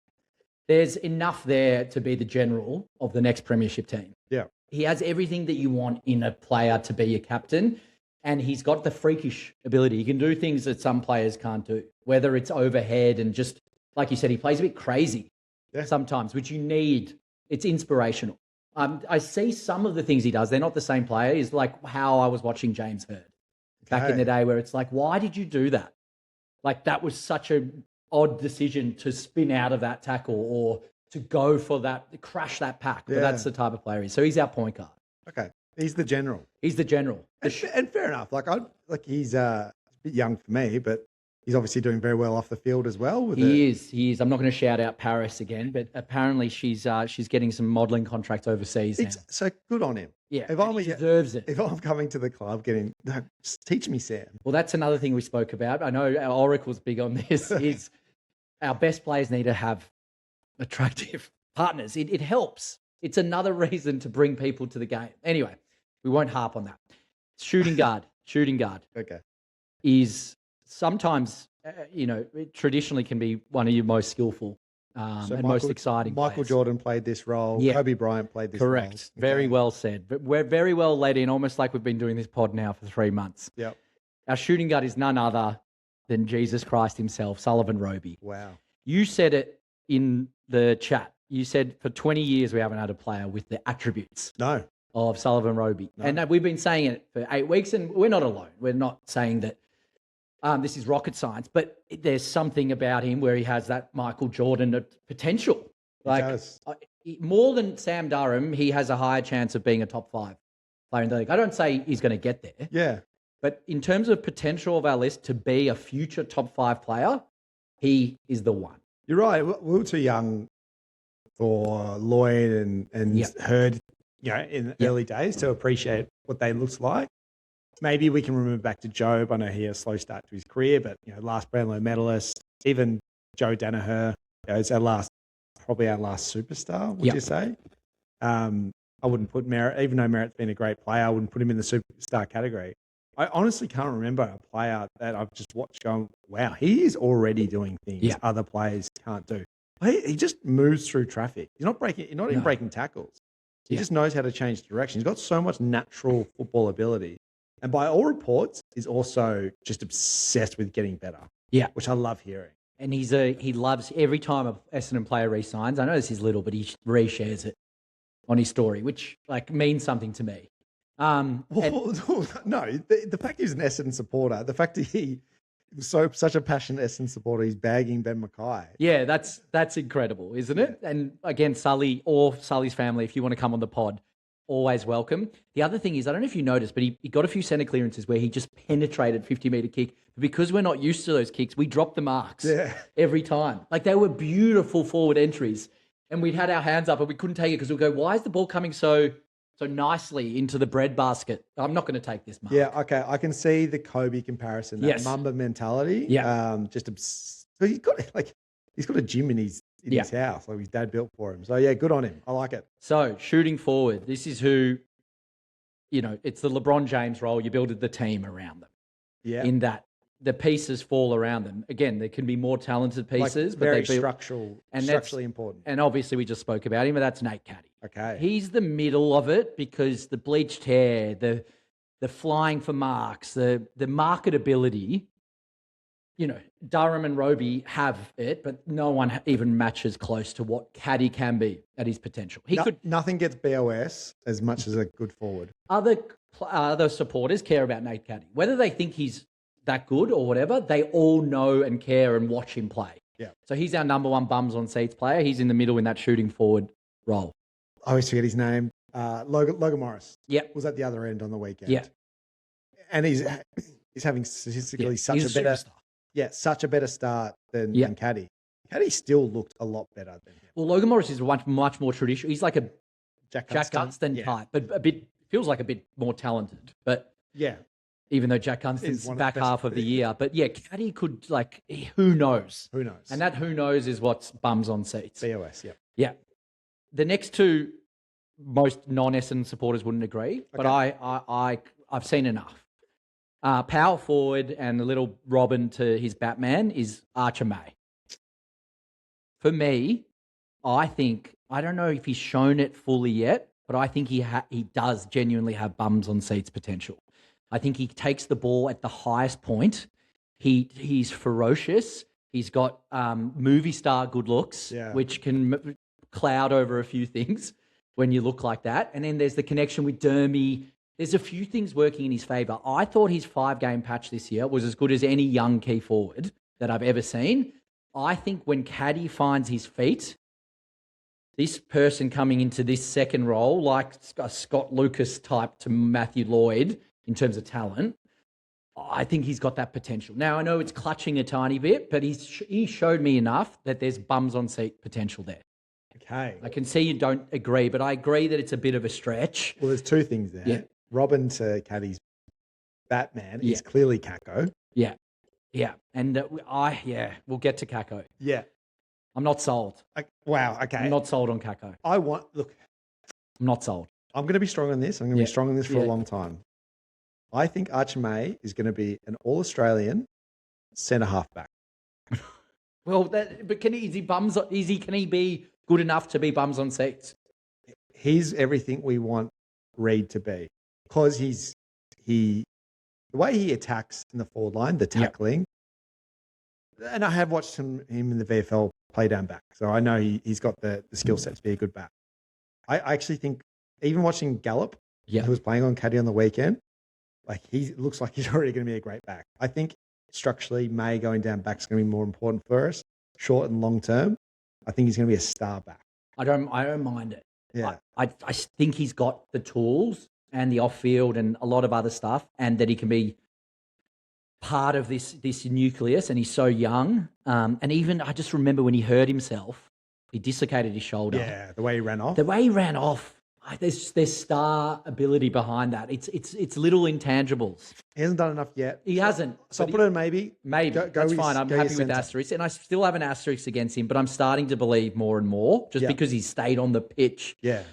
There's enough there to be the general of the next premiership team. Yeah. He has everything that you want in a player to be your captain. And he's got the freakish ability. He can do things that some players can't do, whether it's overhead and just, like you said, he plays a bit crazy sometimes, which you need. It's inspirational. I see some of the things he does. They're not the same player. It's like how I was watching James Hird back in the day, where it's like, why did you do that? Like that was such an odd decision to spin out of that tackle or to go for that, to crash that pack. But that's the type of player he is. So he's our point guard. Okay. He's the general. He's the general. And fair enough. He's a bit young for me, but he's obviously doing very well off the field as well. He is. I'm not going to shout out Paris again, but apparently she's getting some modelling contracts overseas now. So good on him. Yeah, he deserves it. If I'm coming to the club, just teach me, Sam. Well, that's another thing we spoke about. I know our Oracle's big on this. Is our best players need to have attractive partners. It helps. It's another reason to bring people to the game. Anyway, we won't harp on that. Shooting guard. Okay. Is sometimes, it traditionally can be one of your most skillful and most exciting Michael players. Jordan played this role. Yeah. Kobe Bryant played this role. Correct. Very well said. But we're very well led in, almost like we've been doing this pod now for 3 months. Yep. Our shooting guard is none other than Jesus Christ himself, Sullivan Roby. Wow. You said it in the chat. You said for 20 years we haven't had a player with the attributes of Sullivan Roby. No. And we've been saying it for 8 weeks, and we're not alone. We're not saying that this is rocket science, but there's something about him where he has that Michael Jordan potential. Like more than Sam Durham, he has a higher chance of being a top 5 player in the league. I don't say he's going to get there. Yeah. But in terms of potential of our list to be a future top 5 player, he is the one. You're right. We were too young for Lloyd and Hurd, in the early days to appreciate what they looked like. Maybe we can remember back to Job. I know he had a slow start to his career, but last Brownlow medalist, even Joe Danaher, is probably our last superstar. Would you say? I wouldn't put Merritt, even though Merritt's been a great player, I wouldn't put him in the superstar category. I honestly can't remember a player that I've just watched going, wow, he is already doing things other players can't do. He just moves through traffic. He's not even breaking tackles. He just knows how to change direction. He's got so much natural football ability. And by all reports, he's also just obsessed with getting better. Yeah. Which I love hearing. And he loves every time a Essendon player re-signs. I know this is little, but he re-shares it on his story, which means something to me. No, the fact he's an Essendon supporter, the fact that he was such a passionate Essendon supporter, he's bagging Ben Mackay. Yeah, that's incredible, isn't it? And again, Sully or Sully's family, if you want to come on the pod, always welcome. The other thing is, I don't know if you noticed, but he got a few centre clearances where he just penetrated 50-metre kick. But because we're not used to those kicks, we dropped the marks every time. Like they were beautiful forward entries. And we'd had our hands up and we couldn't take it because we'd go, why is the ball coming so nicely into the bread basket? I'm not going to take this mark. Yeah, okay. I can see the Kobe comparison, that Mamba mentality. Yeah. He's got a gym in his house, like his dad built for him. So, yeah, good on him. I like it. So, shooting forward, this is who, it's the LeBron James role. You build the team around them. Yeah. In that the pieces fall around them. Again, there can be more talented pieces. But very structurally important. And obviously we just spoke about him, but that's Nate Caddy. Okay. He's the middle of it because the bleached hair, the flying for marks, the marketability, Durham and Roby have it, but no one even matches close to what Caddy can be at his potential. Nothing gets BOS as much as a good forward. Other supporters care about Nate Caddy. Whether they think he's that good or whatever, they all know and care and watch him play. Yeah. So he's our number one bums on seats player. He's in the middle in that shooting forward role. I always forget his name. Logan Morris. Yeah. Was at the other end on the weekend. Yeah. And he's having statistically such a better start than Caddy. Caddy still looked a lot better than him. Well, Logan Morris is much more traditional. He's like a Jack Gunston type, but feels like a bit more talented. But even though Jack Gunston's back half of the year. But Caddy could who knows? Who knows? And that who knows is what's bums on seats. BOS, Yeah. The next two, most non-Essendon supporters wouldn't agree, but I've seen enough. Power forward and the little Robin to his Batman is Archer May. For me, I don't know if he's shown it fully yet, but I think he does genuinely have bums on seats potential. I think he takes the ball at the highest point. He's ferocious. He's got movie star good looks, which can cloud over a few things when you look like that. And then there's the connection with Dermy. There's a few things working in his favour. I thought his 5-game patch this year was as good as any young key forward that I've ever seen. I think when Caddy finds his feet, this person coming into this second role, like a Scott Lucas type to Matthew Lloyd in terms of talent, I think he's got that potential. Now, I know it's clutching a tiny bit, but he showed me enough that there's bums on seat potential there. Okay. I can see you don't agree, but I agree that it's a bit of a stretch. Well, there's two things there. Yeah. Robin to Caddy's Batman is clearly Kako. Yeah. Yeah. And we'll get to Kako. Yeah. I'm not sold. Wow. Okay. I'm not sold on Kako. I'm not sold. I'm going to be strong on this. I'm going to be strong on this for a long time. I think Archie May is going to be an All-Australian centre halfback. Well, but can he be good enough to be bums on seats? He's everything we want Reid to be, because the way he attacks in the forward line, the tackling, and I have watched him in the VFL play down back, so I know he's got the skill set to be a good back. I actually think, even watching Gallup, who was playing on Caddy on the weekend, like he looks like he's already going to be a great back. I think structurally, May going down back is going to be more important for us, short and long term. I think he's going to be a star back. I don't mind it. Yeah. I think he's got the tools and the off-field and a lot of other stuff, and that he can be part of this nucleus, and he's so young. And even, I just remember when he hurt himself, he dislocated his shoulder. Yeah, the way he ran off. There's star ability behind that. It's little intangibles. He hasn't done enough yet. He hasn't. So I'll put it maybe. Maybe. That's fine. I'm happy with asterisks. And I still have an asterisk against him, but I'm starting to believe more and more just because he's stayed on the pitch. Yeah.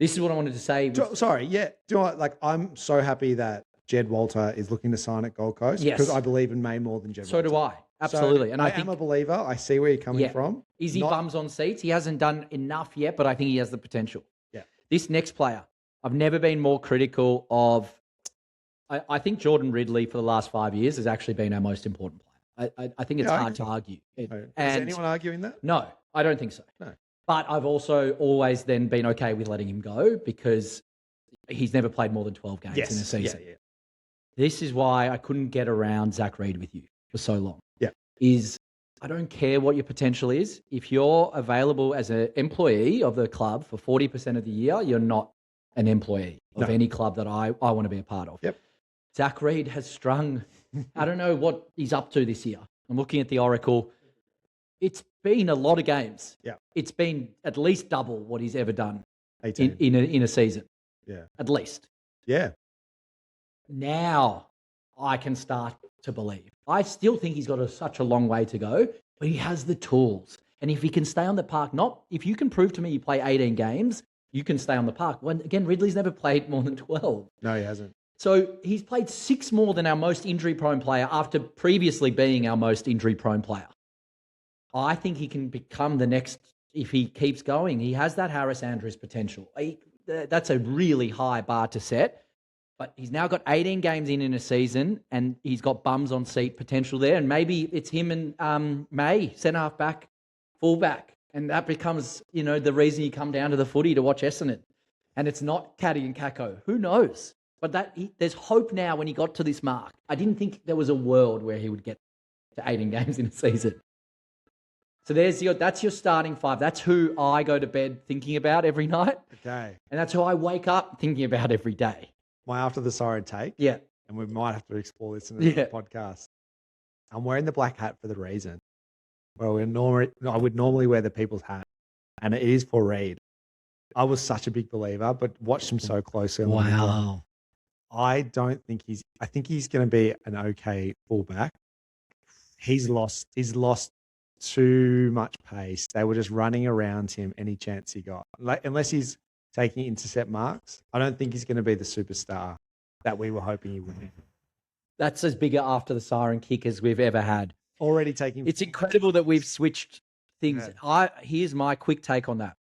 This is what I wanted to say. Sorry, yeah. Do you know what, I'm so happy that Jed Walter is looking to sign at Gold Coast, because I believe in May more than Jed Walter. So do I. Absolutely. So and I am a believer. I see where you're coming from. Is he bums on seats? He hasn't done enough yet, but I think he has the potential. Yeah. This next player, I've never been more critical of. I think Jordan Ridley for the last 5 years has actually been our most important player. I think it's hard to argue. Is anyone arguing that? No, I don't think so. No. But I've also always then been okay with letting him go, because he's never played more than 12 games in a season. Yeah. This is why I couldn't get around Zach Reid with you for so long. Yeah. I don't care what your potential is. If you're available as an employee of the club for 40% of the year, you're not an employee of any club that I want to be a part of. Yep. Zach Reid has strung, I don't know what he's up to this year. I'm looking at the Oracle. It's been a lot of games. Yeah. It's been at least double what he's ever done 18. in a season. Yeah. At least. Yeah. Now I can start to believe. I still think he's got such a long way to go, but he has the tools. And if he can stay on the park, if you can prove to me you play 18 games, you can stay on the park. When again, Ridley's never played more than 12. No, he hasn't. So he's played 6 more than our most injury-prone player after previously being our most injury-prone player. I think he can become the next, if he keeps going. He has that Harris Andrews potential. That's a really high bar to set. But he's now got 18 games in a season, and he's got bums on seat potential there. And maybe it's him and May, centre half back, full back. And that becomes, the reason you come down to the footy to watch Essendon. And it's not Caddy and Kako. Who knows? But there's hope now when he got to this mark. I didn't think there was a world where he would get to 18 games in a season. So that's your starting 5. That's who I go to bed thinking about every night. Okay. And that's who I wake up thinking about every day. My after the siren take. Yeah. And we might have to explore this in a podcast. I'm wearing the black hat for the reason. Well, I would normally wear the people's hat, and it is for Reid. I was such a big believer, but watched him so closely. Wow. I think he's going to be an okay fullback. He's lost too much pace. They were just running around him any chance he got. Unless he's taking intercept marks, I don't think he's going to be the superstar that we were hoping he would be. That's as big a after the siren kick as we've ever had. Already taking... It's incredible that we've switched things. Yeah. Here's my quick take on that.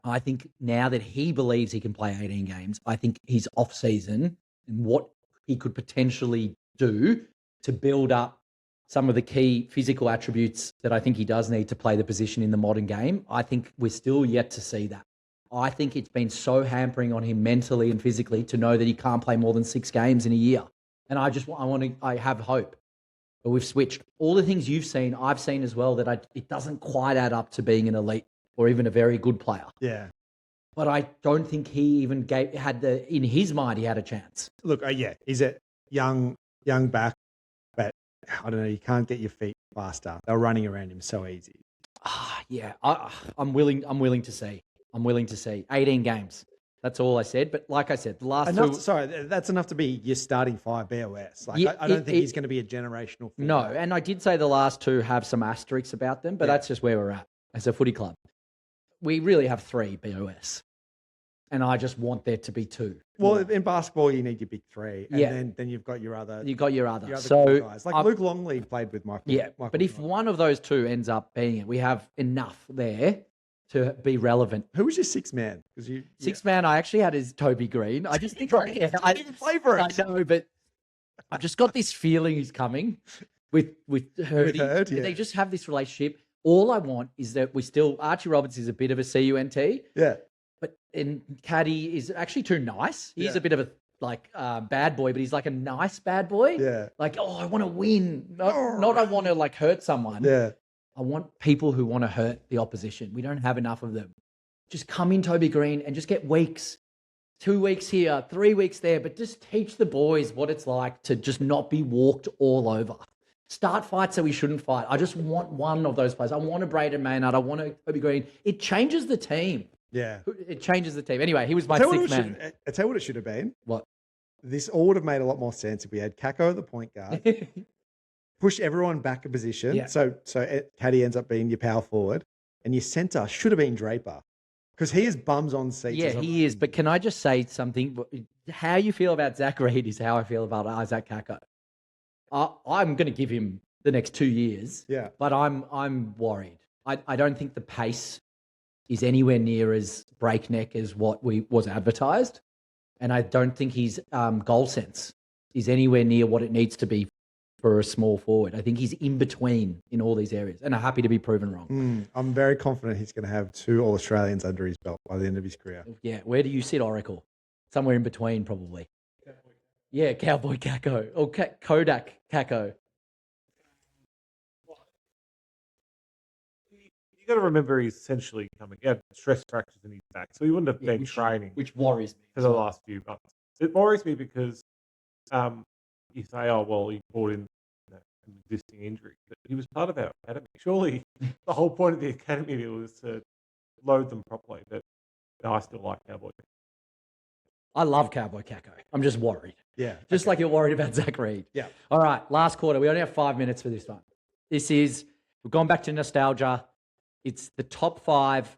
I think now that he believes he can play 18 games, I think he's off season and what he could potentially do to build up some of the key physical attributes that I think he does need to play the position in the modern game. I think we're still yet to see that. I think it's been so hampering on him mentally and physically to know that he can't play more than 6 games in a year. And I have hope. but we've switched. All the things you've seen, I've seen as well, that it doesn't quite add up to being an elite or even a very good player. Yeah. But I don't think he even in his mind, he had a chance. Look, he's a young back, but I don't know, you can't get your feet faster. They're running around him so easy. Yeah, I'm willing to see. 18 games. That's all I said. But like I said, the last that's enough to be your starting 5 BOS. Like, I don't think he's going to be a generational. No, and I did say the last 2 have some asterisks about them, but that's just where we're at as a footy club. We really have 3 BOS, and I just want there to be 2. Well, in basketball, you need your big 3, and then you've got your other. So guys. Like Luke Longley played with Michael. Yeah, but if one of those 2 ends up being it, we have enough there to be relevant. Who was your 6th man? Sixth man, I actually had his Toby Green. I just think I didn't play for it. I know, but I've just got this feeling he's coming with Hurdy. They just have this relationship. All I want is that Archie Roberts is a bit of a CUNT. Yeah. And Caddy is actually too nice. He's a bit of a bad boy, but he's like a nice bad boy. Yeah. Like, I want to win. Not I want to like hurt someone. Yeah. I want people who want to hurt the opposition. We don't have enough of them. Just come in, Toby Green, and just get weeks. 2 weeks here, 3 weeks there, but just teach the boys what it's like to just not be walked all over. Start fights that we shouldn't fight. I just want one of those players. I want a Braden Maynard. I want a Toby Green. It changes the team. Yeah. It changes the team. Anyway, he was my 6th man. I tell you what it should have been. What? This all would have made a lot more sense if we had Kako at the point guard. Push everyone back a position. Yeah. So Caddy ends up being your power forward, and your centre should have been Draper, because he is bums on seats. Yeah, he is. But can I just say something? How you feel about Zach Reid is how I feel about Isaac Kako. I'm going to give him the next 2 years. Yeah. But I'm worried. I don't think the pace is anywhere near as breakneck as what was advertised, and I don't think his goal sense is anywhere near what it needs to be for a small forward. I think he's in between in all these areas, and I'm happy to be proven wrong. I'm very confident he's going to have 2 All-Australians under his belt by the end of his career. Yeah, where do you sit, Oracle? Somewhere in between, probably. Yeah, Cowboy Kako. Or Kodak Kako. You got to remember he's essentially coming out stress fractures in his back, so he wouldn't have been training, which worries me for the last few months. It worries me because you say, "Oh well, he brought in an existing injury," but he was part of our academy. Surely, the whole point of the academy was to load them properly. But no, I still like Cowboy. I love Cowboy Kako. I'm just worried. Yeah, just like you're worried about Zach Reid. Yeah. All right, last quarter. We only have 5 minutes for this one. We've gone back to nostalgia. It's the top 5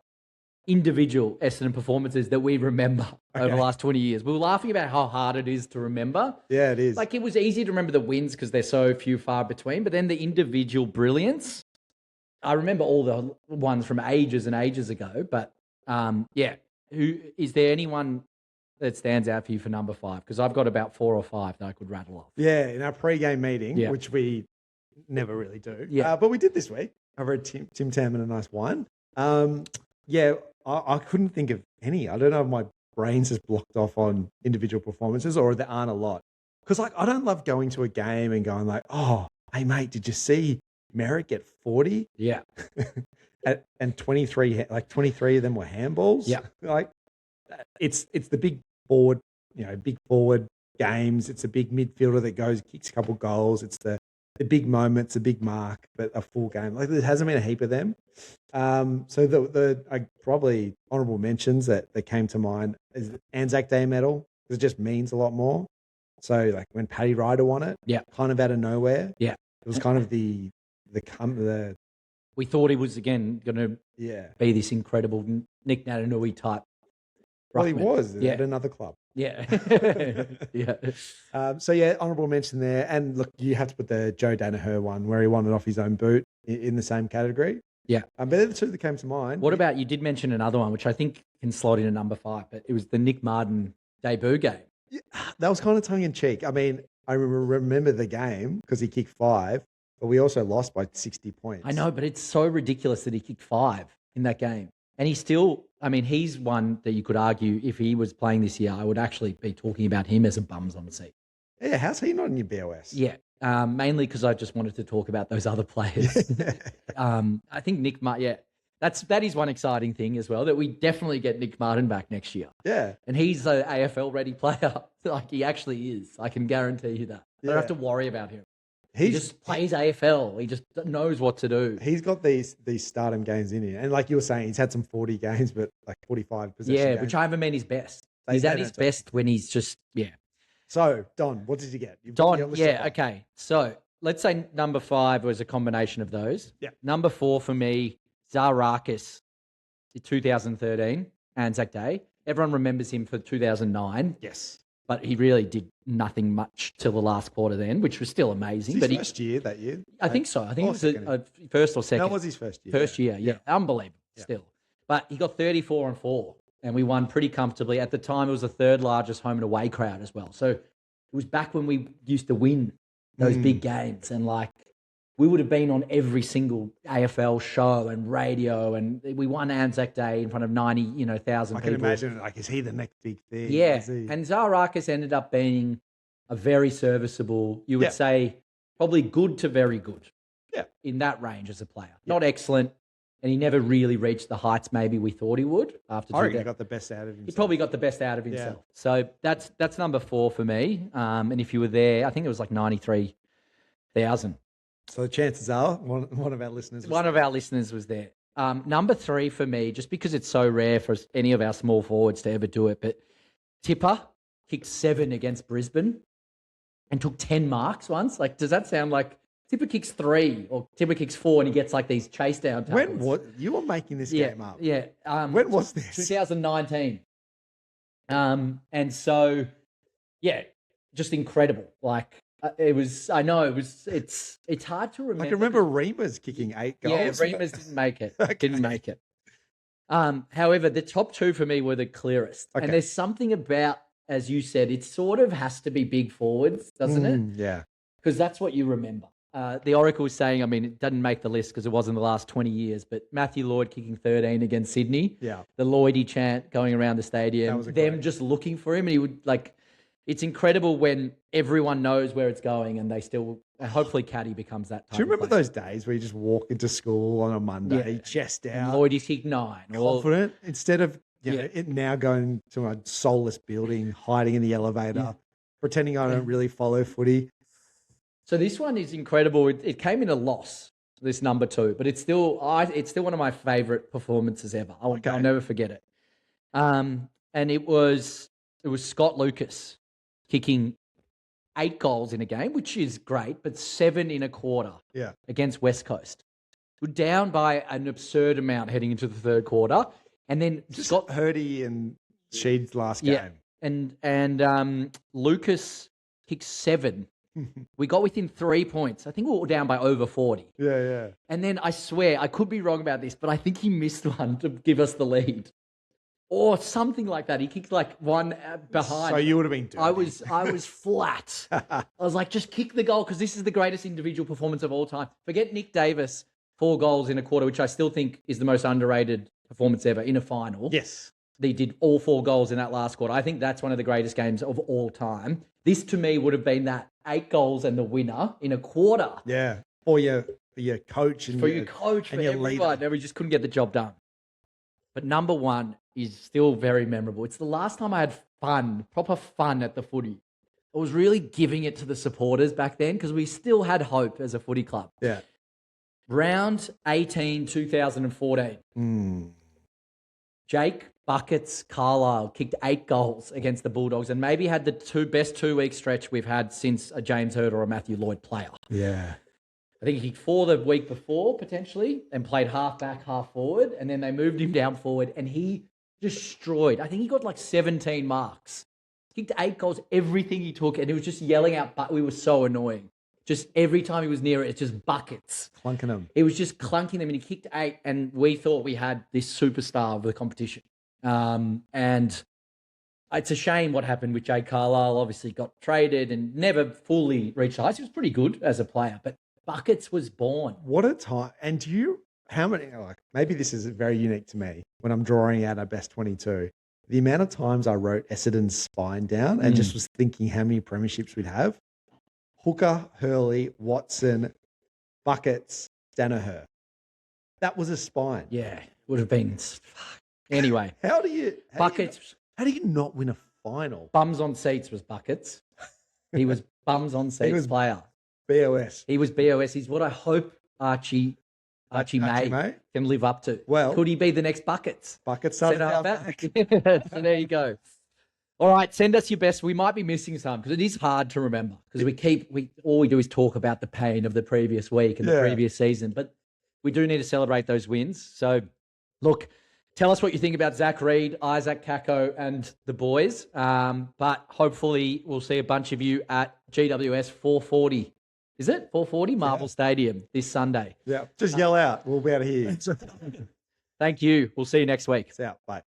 individual Essendon performances that we remember over the last 20 years. We were laughing about how hard it is to remember. Yeah, it is. Like, it was easy to remember the wins because they're so few far between, but then the individual brilliance. I remember all the ones from ages and ages ago, but is there anyone that stands out for you for number 5? Because I've got about 4 or 5 that I could rattle off. Yeah, in our pre-game meeting, which we never really do. Yeah. But we did this week over at Tim Tam and a nice wine. I couldn't think of any. I don't know if my brain's just blocked off on individual performances or there aren't a lot. Because I don't love going to a game and going like, oh, hey, mate, did you see Merrick get 40? Yeah. and 23 of them were handballs. Yeah. Like, it's the big forward games. It's a big midfielder that kicks a couple goals. It's the big moments, a big mark, but a full game. Like, there hasn't been a heap of them. So the probably honourable mentions that came to mind is Anzac Day medal, because it just means a lot more. So like when Paddy Ryder won it, kind of out of nowhere. Yeah. It was kind of the we thought he was again going to be this incredible Nick Natanui type. Well, he was at another club. Yeah. Yeah. Honourable mention there. And look, you have to put the Joe Danaher one where he won it off his own boot in the same category. Yeah. But they're the 2 that came to mind. What about, you did mention another one, which I think can slot into number 5, but it was the Nick Martin debut game. Yeah, that was kind of tongue in cheek. I mean, I remember the game because he kicked 5, but we also lost by 60 points. I know, but it's so ridiculous that he kicked 5 in that game. And he's one that you could argue if he was playing this year, I would actually be talking about him as a bums on the seat. Yeah, how's he not in your BOS? Yeah. mainly because I just wanted to talk about those other players. I think Nick Martin, that is one exciting thing as well, that we definitely get Nick Martin back next year. Yeah. And he's an AFL ready player. Like he actually is. I can guarantee you that. I don't have to worry about him. He just plays AFL. He just knows what to do. He's got these stardom games in here. And like you were saying, he's had some 40 games, but like 45 possession games. Which I haven't mean his best. He's at his best when he's just, So, Don, what did you get? Okay. So, let's say number 5 was a combination of those. Yeah. Number 4 for me, Zarakis, 2013, Anzac Day. Everyone remembers him for 2009. Yes. But he really did nothing much till the last quarter then, which was still amazing. Was his first year that year? I think so. I think it was a first or second. That was his first year. First year, yeah. Unbelievable still. But he got 34-4, and we won pretty comfortably. At the time, it was the third largest home and away crowd as well. So it was back when we used to win those big games, and like we would have been on every single AFL show and radio, and we won Anzac Day in front of 90,000 people. I can imagine, like, is he the next big thing? Yeah, and Zarakis ended up being a very serviceable, you would say, probably good to very good. Yeah, in that range as a player, not excellent, and he never really reached the heights maybe we thought he would. After I reckon he got the best out of himself. He probably got the best out of himself. Yeah. So that's number 4 for me. And if you were there, I think it was like 93,000. So the chances are one of our listeners was there. Number 3 for me, just because it's so rare for any of our small forwards to ever do it, but Tipper kicked 7 against Brisbane and took 10 marks once. Like, does that sound like Tipper kicks 3 or Tipper kicks 4 and he gets like these chase down tackles? You were making this game up? Yeah. When was this? 2019. And so, just incredible. Like, it's hard to remember. I can remember Reema's kicking 8 goals. Yeah, Reema's didn't make it. Okay. Didn't make it. However, the top 2 for me were the clearest. Okay. And there's something about, as you said, it sort of has to be big forwards, doesn't it? Yeah. Because that's what you remember. The Oracle was saying, I mean, it doesn't make the list because it was in the last 20 years, but Matthew Lloyd kicking 13 against Sydney. Yeah. The Lloydie chant going around the stadium. Them just looking for him. And he would, like, it's incredible when everyone knows where it's going and they still, hopefully Caddy becomes that type. Do you remember those days where you just walk into school on a Monday, chest out? Lloydie's kicked 9. Confident, instead of it now going to a soulless building, hiding in the elevator, pretending I don't really follow footy. So this one is incredible. It came in a loss, this number 2, but it's still one of my favourite performances ever. I'll never forget it. And it was Scott Lucas kicking 8 goals in a game, which is great, but 7 in a quarter against West Coast. We're down by an absurd amount heading into the third quarter. And then Scott Hurdy and Sheed's last game. And Lucas kicked 7. We got within 3 points. I think we were down by over 40. Yeah. And then I swear, I could be wrong about this, but I think he missed one to give us the lead. Or something like that. He kicked like one behind. So you would have been dirty. I was flat. I was like, just kick the goal because this is the greatest individual performance of all time. Forget Nick Davis, 4 goals in a quarter, which I still think is the most underrated performance ever in a final. Yes. They did all 4 goals in that last quarter. I think that's one of the greatest games of all time. This to me would have been that 8 goals and the winner in a quarter. Yeah. For your coach and for your coach, for everyone. Leader. And we just couldn't get the job done. But number 1 is still very memorable. It's the last time I had fun, proper fun at the footy. I was really giving it to the supporters back then because we still had hope as a footy club. Yeah. Round 18, 2014. Jake Buckets Carlisle kicked 8 goals against the Bulldogs and maybe had the best 2-week stretch we've had since a James Hird or a Matthew Lloyd player. Yeah. I think he kicked 4 the week before, potentially, and played half back, half forward, and then they moved him down forward, and he destroyed. I think he got like 17 marks. Kicked 8 goals, everything he took, and he was just yelling out, but we were so annoying. Just every time he was near it, it's just buckets. Clunking them. He was just clunking them, and he kicked 8, and we thought we had this superstar of the competition. And it's a shame what happened with Jake Carlisle. Obviously got traded and never fully reached the heights. He was pretty good as a player, but Buckets was born. What a time. And how many, maybe this is very unique to me when I'm drawing out our best 22, the amount of times I wrote Essendon's spine down and just was thinking how many premierships we'd have. Hooker, Hurley, Watson, Buckets, Danaher. That was a spine. Yeah, would have been. Anyway, How do you Buckets. How do you not win a final? Bums on seats was Buckets. He was bums on seats player. BOS. He was BOS. He's what I hope Archie May can live up to. Well, could he be the next Buckets? Buckets started out back. So there you go. All right, send us your best. We might be missing some because it is hard to remember because all we do is talk about the pain of the previous week and the previous season. But we do need to celebrate those wins. So, look, tell us what you think about Zach Reed, Isaac Kako, and the boys. But hopefully we'll see a bunch of you at GWS 440. Is it 440 Marvel Stadium this Sunday? Yeah, just yell out. We'll be able to hear you. Thank you. We'll see you next week. It's out. Bye.